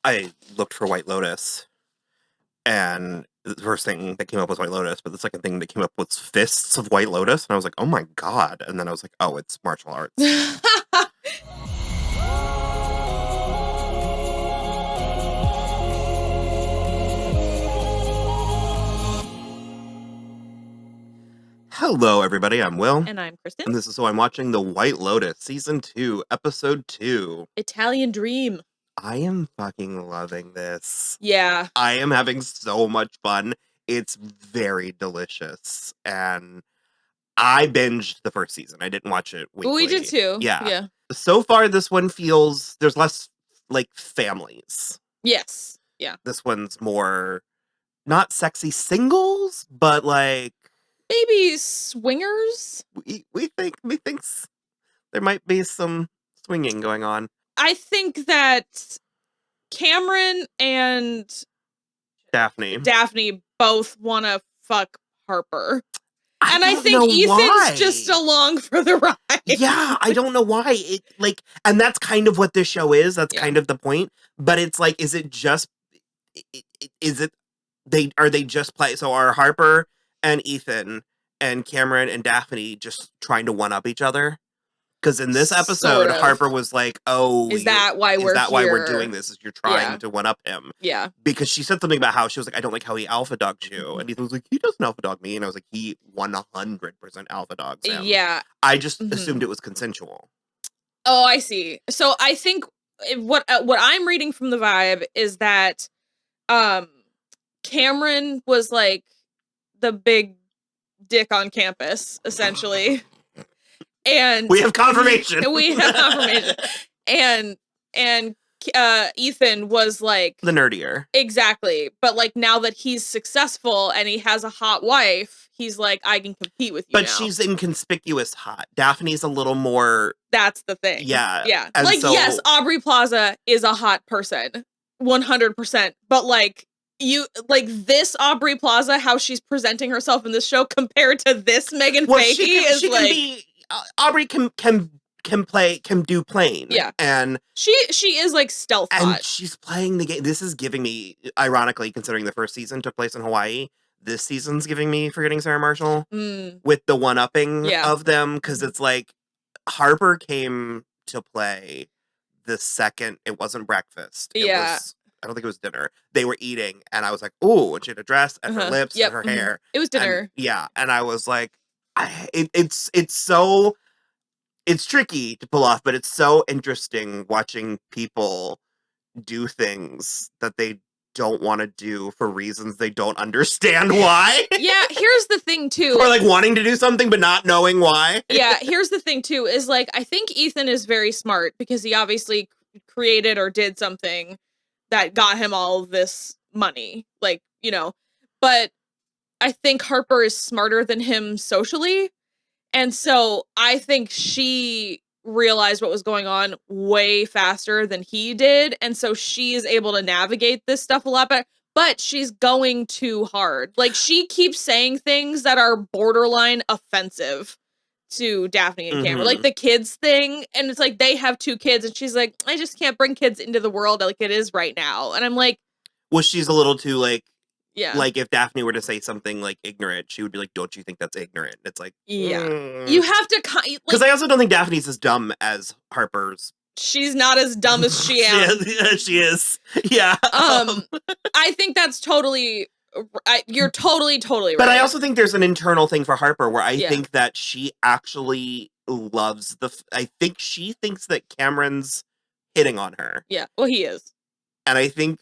I looked for White Lotus, and the first thing that came up was White Lotus, but the second thing that came up was Fists of White Lotus, and I was like, oh my god. And then I was like, oh, it's martial arts. Hello, everybody. I'm Will. And I'm Kristen. And this is So I'm Watching the White Lotus, Season 2, Episode 2. Italian Dream. I am fucking loving this. Yeah. I am having so much fun. It's very delicious. And I binged the first season. I didn't watch it weekly. We did too. Yeah. So far, this one feels, there's less, like, families. Yes. Yeah. This one's more, not sexy singles, but, like, maybe swingers? We think there might be some swinging going on. I think that Cameron and Daphne both want to fuck Harper. I think Ethan's just along for the ride. Yeah, I don't know why. And that's kind of what this show is. That's kind of the point. But it's like, are they just play? So are Harper and Ethan and Cameron and Daphne just trying to one-up each other? Because in this episode, Harper was like, oh, is that why we're doing this? Is you're trying to one-up him? Yeah. Because she said something about how she was like, I don't like how he alpha dogged you. And Ethan was like, he doesn't alpha dog me. And I was like, he 100% alpha dogs him. Yeah. I just assumed it was consensual. Oh, I see. So I think what I'm reading from the vibe is that Cameron was like the big dick on campus, essentially. And we have confirmation. And Ethan was like the nerdier. Exactly. But like now that he's successful and he has a hot wife, he's like, I can compete with you. But she's inconspicuous hot. Daphne's a little more. That's the thing. Yeah. Yeah. And like, yes, Aubrey Plaza is a hot person. 100%. But like this Aubrey Plaza, how she's presenting herself in this show compared to this Megan Fakey is like. Aubrey can do plain. Yeah. And she is like stealth hot. And she's playing the game. This is giving me, ironically, considering the first season took place in Hawaii, this season's giving me Forgetting Sarah Marshall with the one-upping of them. Because it's like Harper came to play the second, it wasn't breakfast. It was, I don't think it was dinner. They were eating and I was like, ooh, and she had a dress and her lips and her hair. It was dinner. And I was like, it's tricky to pull off, but it's so interesting watching people do things that they don't want to do for reasons they don't understand why. Yeah, here's the thing too. Or like wanting to do something but not knowing why. Yeah, here's the thing too, is like, I think Ethan is very smart because he obviously created or did something that got him all of this money. Like, but I think Harper is smarter than him socially. And so I think she realized what was going on way faster than he did. And so she is able to navigate this stuff a lot better. But she's going too hard. Like, she keeps saying things that are borderline offensive to Daphne and Cameron. Like the kids thing. And it's like, they have 2 kids. And she's like, I just can't bring kids into the world like it is right now. And I'm like. Well, she's a little too like. Yeah. Like, if Daphne were to say something, like, ignorant, she would be like, don't you think that's ignorant? It's like... Yeah. You have to... Because I also don't think Daphne's as dumb as Harper's. She's not as dumb as she is. She is. Yeah. I think that's totally... you're totally right. But I also think there's an internal thing for Harper where I think that she actually loves I think she thinks that Cameron's hitting on her. Yeah. Well, he is. And I think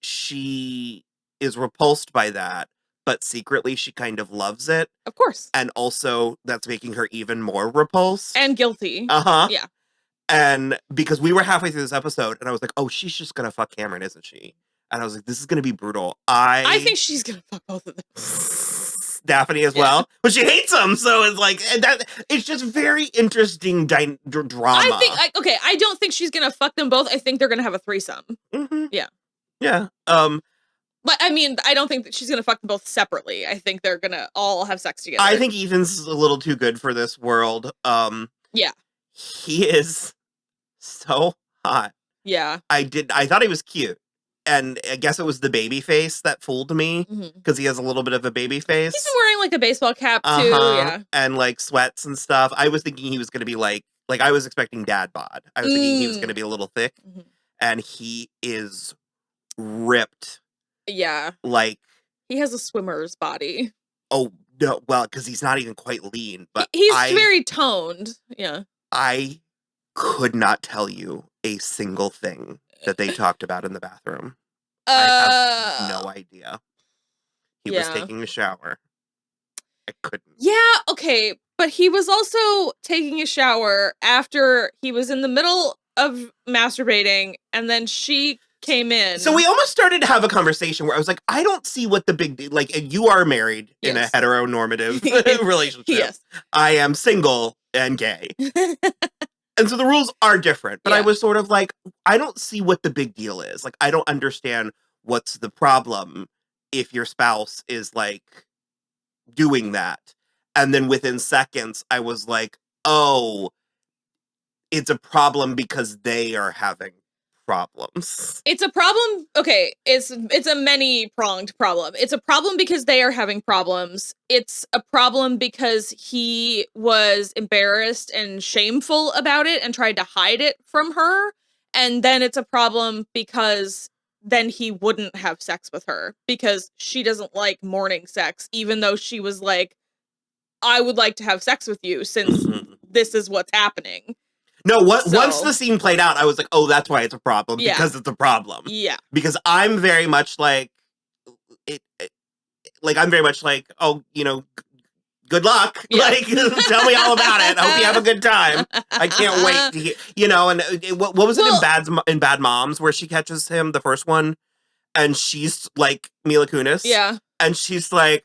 she... is repulsed by that, but secretly she kind of loves it. Of course. And also that's making her even more repulsed. And guilty. Uh-huh. Yeah. And because we were halfway through this episode and I was like, oh, she's just gonna fuck Cameron, isn't she? And I was like, this is gonna be brutal. I think she's gonna fuck both of them. Daphne as well. But she hates him, so it's like, it's just very interesting drama. I don't think she's gonna fuck them both. I think they're gonna have a threesome. Mm-hmm. Yeah. Yeah. But, I mean, I don't think that she's going to fuck them both separately. I think they're going to all have sex together. I think Ethan's a little too good for this world. Yeah. He is so hot. Yeah. I thought he was cute. and I guess it was the baby face that fooled me because he has a little bit of a baby face. He's been wearing like a baseball cap too, yeah, and like sweats and stuff. I was thinking he was going to be like I was expecting dad bod. I was thinking he was going to be a little thick, and he is ripped. Yeah, like he has a swimmer's body. Oh no, well, because he's not even quite lean, but he's very toned. Yeah, I could not tell you a single thing that they talked about in the bathroom. I have no idea. He was taking a shower. I couldn't. Yeah, okay. But he was also taking a shower after he was in the middle of masturbating, and then she came in. So we almost started to have a conversation where I was like, I don't see what the big deal, like, you are married in a heteronormative relationship. Yes. I am single and gay. And so the rules are different, but I was sort of like, I don't see what the big deal is. Like, I don't understand what's the problem if your spouse is like doing that. And then within seconds, I was like, oh, it's a problem because they are having problems. It's a problem. Okay, it's a many-pronged problem. It's a problem because they are having problems. It's a problem because he was embarrassed and shameful about it and tried to hide it from her. And then it's a problem because then he wouldn't have sex with her because she doesn't like morning sex, even though she was like, I would like to have sex with you since this is what's happening. No, once the scene played out, I was like, oh, that's why it's a problem, because it's a problem. Yeah. Because I'm very much like, I'm very much like, oh, good luck. Yeah. Like, tell me all about it. I hope you have a good time. I can't wait to hear, and what was it in Bad Moms where she catches him, the first one, and she's like Mila Kunis. Yeah. And she's like,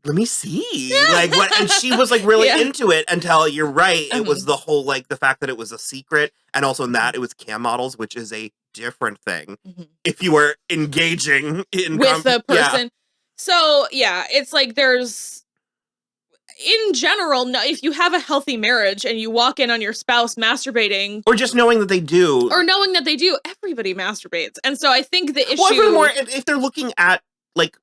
let me see. Like what, and she was like really into it until, you're right, it was the whole, like, the fact that it was a secret, and also in that it was cam models, which is a different thing. If you were engaging with the person. Yeah. So it's like there's, in general, if you have a healthy marriage and you walk in on your spouse masturbating, or just knowing that they do, everybody masturbates. And so I think the issue, furthermore, if they're looking at like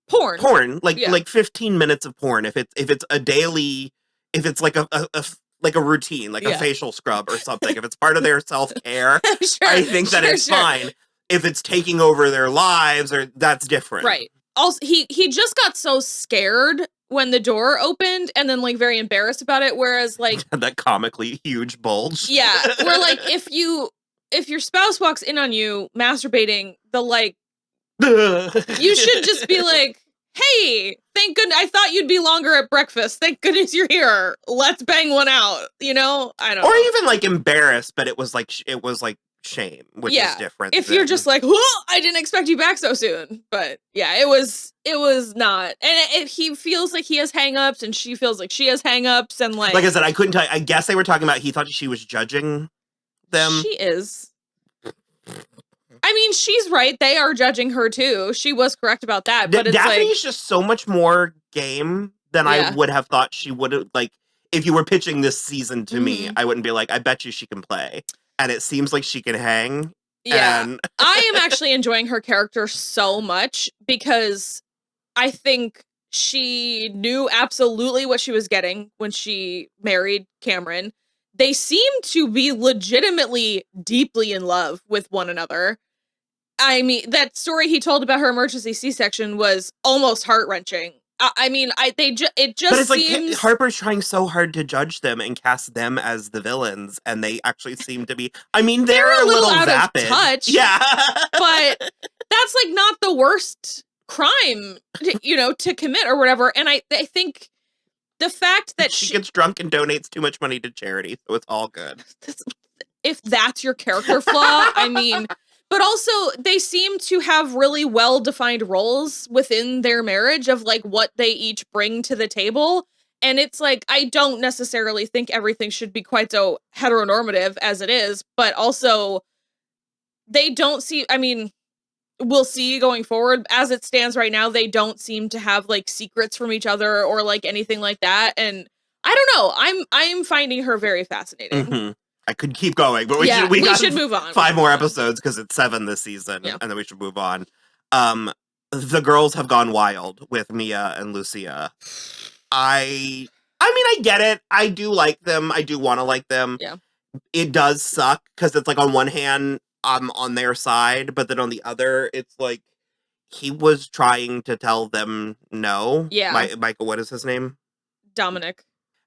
porn, like 15 minutes of porn, if it's a daily, if it's like a routine, like a facial scrub or something, if it's part of their self-care, I think that it's fine. If it's taking over their lives, or that's different. Right. Also, he just got so scared when the door opened, and then like very embarrassed about it, whereas like that comically huge bulge. Yeah. Where like if your spouse walks in on you masturbating, you should just be like, hey, thank goodness, I thought you'd be longer at breakfast. Thank goodness you're here. Let's bang one out. I don't know. Or even like embarrassed, but it was like shame, which is different. If you're just like, whoa, I didn't expect you back so soon. But yeah, it was not. And he feels like he has hangups, and she feels like she has hangups, and like I said, I couldn't tell. I guess they were talking about, he thought she was judging them. She is. I mean, she's right. They are judging her too. She was correct about that. But it's Daphne's just so much more game than I would have thought she would have. Like, if you were pitching this season to me, I wouldn't be like, I bet you she can play. And it seems like she can hang. Yeah. And I am actually enjoying her character so much because I think she knew absolutely what she was getting when she married Cameron. They seem to be legitimately deeply in love with one another. I mean, that story he told about her emergency C-section was almost heart-wrenching. It just but it's seems like Harper's trying so hard to judge them and cast them as the villains, and they actually seem to be. I mean, they're a little out vapid. Of touch. Yeah, but that's like not the worst crime, to commit or whatever. And I think the fact that she gets drunk and donates too much money to charity, so it's all good. If that's your character flaw, I mean. But also, they seem to have really well-defined roles within their marriage of, like, what they each bring to the table. And it's like, I don't necessarily think everything should be quite so heteronormative as it is. But also, they don't see, I mean, we'll see going forward. As it stands right now, they don't seem to have, like, secrets from each other or, like, anything like that. And I don't know. I'm finding her very fascinating. I could keep going, but we should move on. 5 more episodes because it's 7 this season, and then we should move on. The girls have gone wild with Mia and Lucia. I mean, I get it. I do like them. I do want to like them. Yeah. It does suck because it's like on one hand, I'm on their side, but then on the other, it's like he was trying to tell them no. Yeah. Michael, what is his name? Dominic.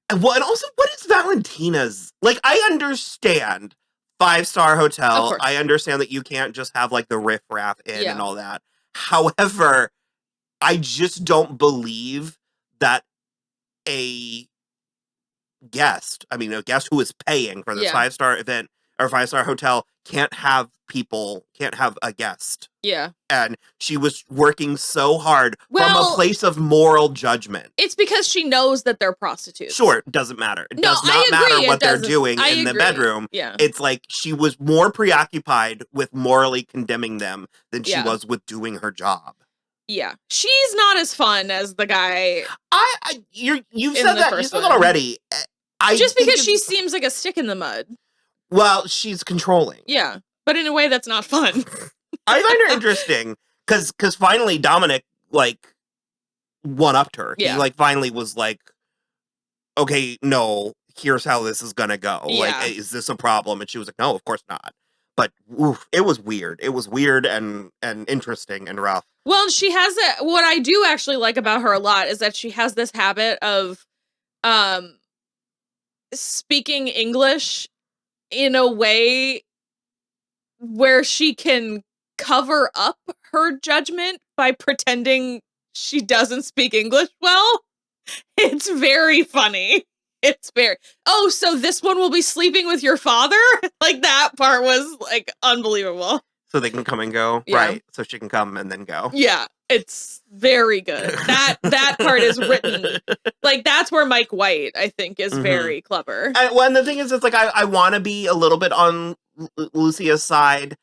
And also, what is Valentina's? Like, I understand 5-star hotel. I understand that you can't just have like the riffraff in and all that. However, I just don't believe that a guest who is paying for this 5-star event or 5-star hotel can't have a guest. Yeah. And she was working so hard from a place of moral judgment. It's because she knows that they're prostitutes. Sure, it doesn't matter. It does not matter what they're doing in the bedroom. Yeah. It's like she was more preoccupied with morally condemning them than she was with doing her job. Yeah. She's not as fun as the guy. You've said that already. Just because she seems like a stick in the mud. Well, she's controlling. Yeah, but in a way that's not fun. I find her interesting because finally Dominic like one-upped her. Yeah. He like finally was like, okay, no, here's how this is gonna go. Yeah. Like, is this a problem? And she was like, no, of course not. But it was weird. It was weird and interesting and rough. Well, she has what I do actually like about her a lot is that she has this habit of speaking English in a way where she can cover up her judgment by pretending she doesn't speak English well. It's very funny. It's very, so this one will be sleeping with your father? Like, that part was, like, unbelievable. So they can come and go? Yeah. Right. So she can come and then go. Yeah. It's very good. That part is written. Like, that's where Mike White, I think, is very clever. And the thing is, it's like, I want to be a little bit on Lucia's side.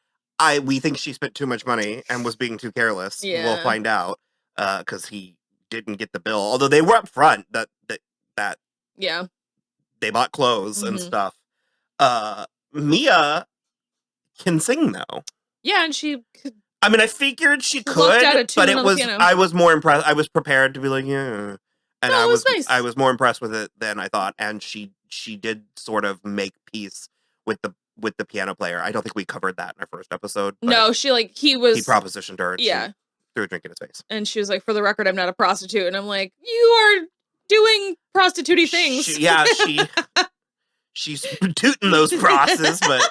We think she spent too much money and was being too careless. Yeah. We'll find out. Because he didn't get the bill. Although they were up front that yeah. They bought clothes and stuff. Mia can sing, though. Yeah, and she could. I mean, I figured she could, but it was. I was more impressed. I was prepared to be like, yeah, and no, nice. I was more impressed with it than I thought. And she did sort of make peace with the piano player. I don't think we covered that in our first episode. No, he propositioned her. Yeah, she threw a drink in his face, and she was like, "For the record, I'm not a prostitute." And I'm like, "You are doing prostitute-y things." She's tooting those processes, but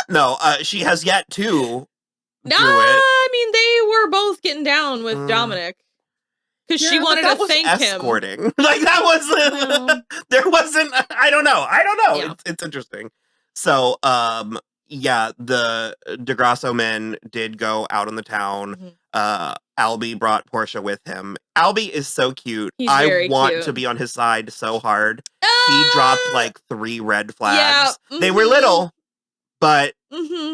no, she has yet to. No, I mean, they were both getting down with Dominic. Because she wanted to thank escorting. him. Like, that was... there wasn't... I don't know. Yeah. It's interesting. So, the Grasso men did go out on the town. Albie brought Portia with him. Albie is so cute. I want to be on his side so hard. He dropped, like, 3 red flags. Yeah. They were little, but...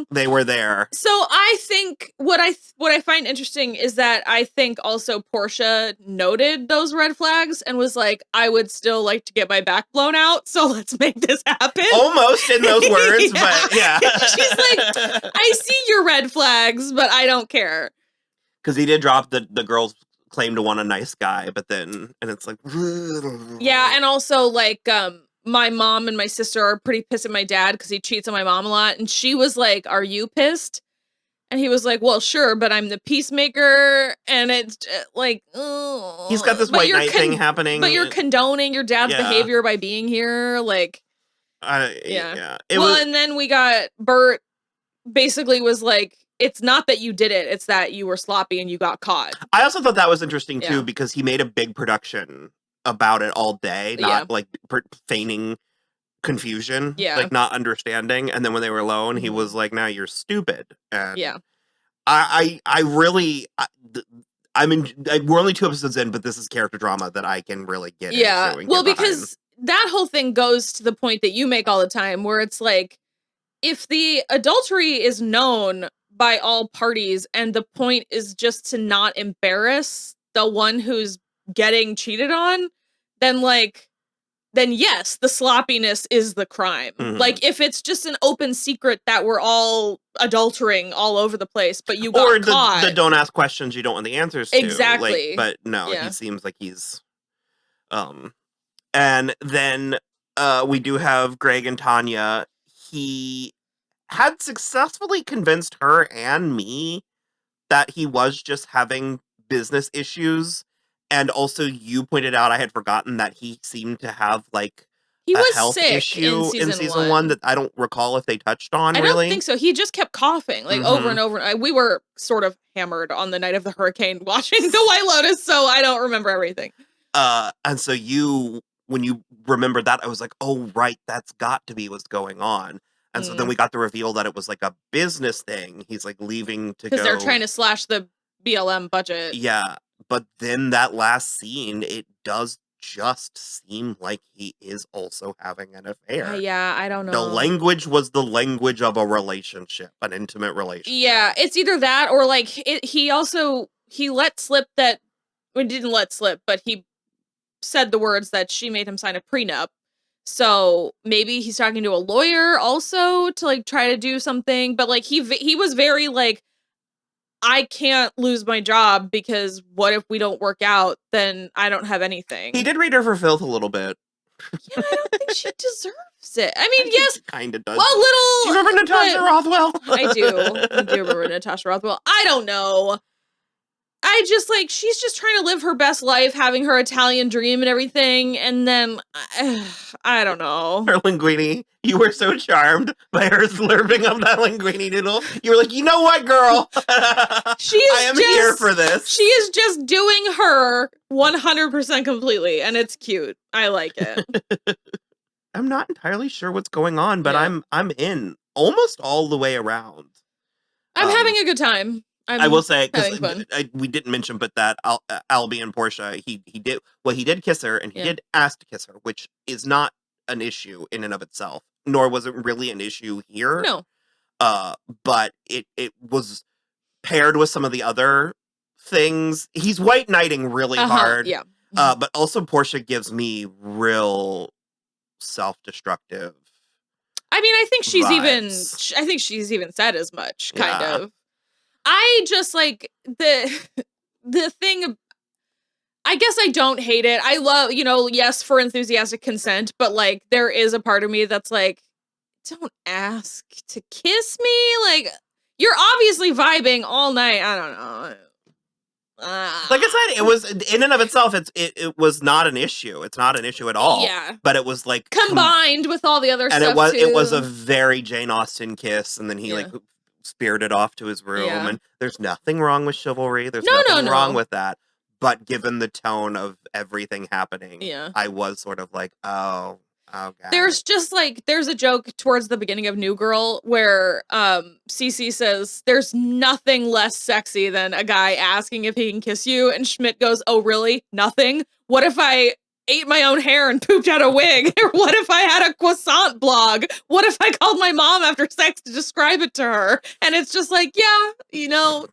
they were there. So I think what I find interesting is that I think also Portia noted those red flags and was like, I would still like to get my back blown out, so let's make this happen. Almost in those words, but yeah. She's like, I see your red flags, but I don't care. Because he did drop the girl's claim to want a nice guy, but then, and it's like... Yeah, and also, like, my mom and my sister are pretty pissed at my dad because he cheats on my mom a lot. And she was like, are you pissed? And he was like, well, sure, but I'm the peacemaker. And it's like, oh. He's got this white knight thing happening. But you're condoning your dad's behavior by being here. Like, yeah. And then we got Bert basically was like, it's not that you did it. It's that you were sloppy and you got caught. I also thought that was interesting, too, because he made a big production about it all day, not like feigning confusion, like not understanding. And then when they were alone, he was like, "Now you're stupid." And I really, we're only 2 episodes in, but this is character drama that I can really get into. And well, because that whole thing goes to the point that you make all the time, where it's like, if the adultery is known by all parties, and the point is just to not embarrass the one who's getting cheated on, then like then yes, the sloppiness is the crime. Mhm. Like, if it's just an open secret that we're all adultering all over the place, but you got caught. Or the don't ask questions you don't want the answers to. Exactly. But no, he seems like he's... And then we do have Greg and Tanya. He had successfully convinced her and me that he was just having business issues. And also, you pointed out I had forgotten that he seemed to have, like, he was health sick issue in season one that I don't recall if they touched on, really. I don't think so. He just kept coughing, like, over and over. We were sort of hammered on the night of the hurricane watching The White Lotus, so I don't remember everything. And so when you remembered that, I was like, oh, right, that's got to be what's going on. And so then we got the reveal that it was, like, a business thing. He's, like, leaving to go... Because they're trying to slash the BLM budget. Yeah. But then that last scene, it does just seem like he is also having an affair. Yeah, I don't know. The language was the language of a relationship, an intimate relationship. Yeah, it's either that or, like, he let slip that... Well, didn't let slip, but he said the words that she made him sign a prenup. So maybe he's talking to a lawyer also to, like, try to do something. But, like, he was very, like, I can't lose my job because what if we don't work out? Then I don't have anything. He did read her for filth a little bit. Yeah, I don't think she deserves it. I mean, yes. Kind of does. Well, little. Do you remember Natasha Rothwell? I do remember Natasha Rothwell. I don't know. I just, like, she's just trying to live her best life, having her Italian dream and everything, and then, I don't know. Her linguine. You were so charmed by her slurping of that linguine noodle. You were like, you know what, girl? I am here for this. She is just doing her 100% completely, and it's cute. I like it. I'm not entirely sure what's going on, but I'm in almost all the way around. I'm having a good time. I will say, because we didn't mention, but that Albie and Portia, he did kiss her, and he did ask to kiss her, which is not an issue in and of itself, nor was it really an issue here. No. But it was paired with some of the other things. He's white knighting really hard. Yeah. But also Portia gives me real self-destructive. I mean, I think she's vibes. even said as much, kind of. I just, like, the thing, I guess I don't hate it. I love, yes, for enthusiastic consent, but, like, there is a part of me that's like, don't ask to kiss me. Like, you're obviously vibing all night. I don't know. Like I said, it was, in and of itself, it was not an issue. It's not an issue at all. Yeah. But it was, like... Combined with all the other stuff, and it was a very Jane Austen kiss, and then he, like... spirited off to his room, and there's nothing wrong with chivalry. There's nothing wrong with that. But given the tone of everything happening, I was sort of like, oh God. There's just, like, there's a joke towards the beginning of New Girl where Cece says, there's nothing less sexy than a guy asking if he can kiss you, and Schmidt goes, oh really? Nothing? What if I ate my own hair and pooped out a wig? Or what if I had a croissant blog? What if I called my mom after sex to describe it to her? And it's just like,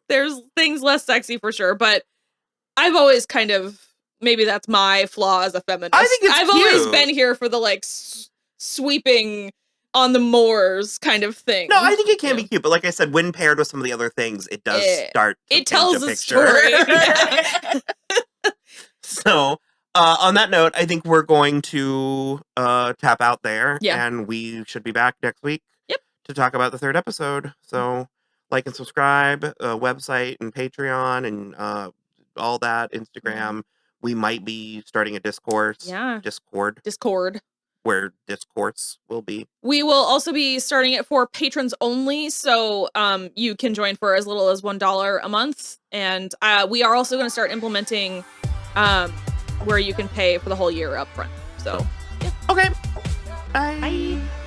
there's things less sexy for sure. But I've always kind of, maybe that's my flaw as a feminist. I think I've always been here for the, like, sweeping on the moors kind of thing. No, I think it can be cute. But like I said, when paired with some of the other things, it does start to it tells a story. So... on that note, I think we're going to tap out there, and we should be back next week to talk about the third episode. So, like and subscribe, website and Patreon and all that, Instagram. We might be starting a Discord, where Discourse will be. We will also be starting it for patrons only, so you can join for as little as $1 a month, and we are also going to start implementing where you can pay for the whole year up front. So, yeah. Okay. Bye. Bye.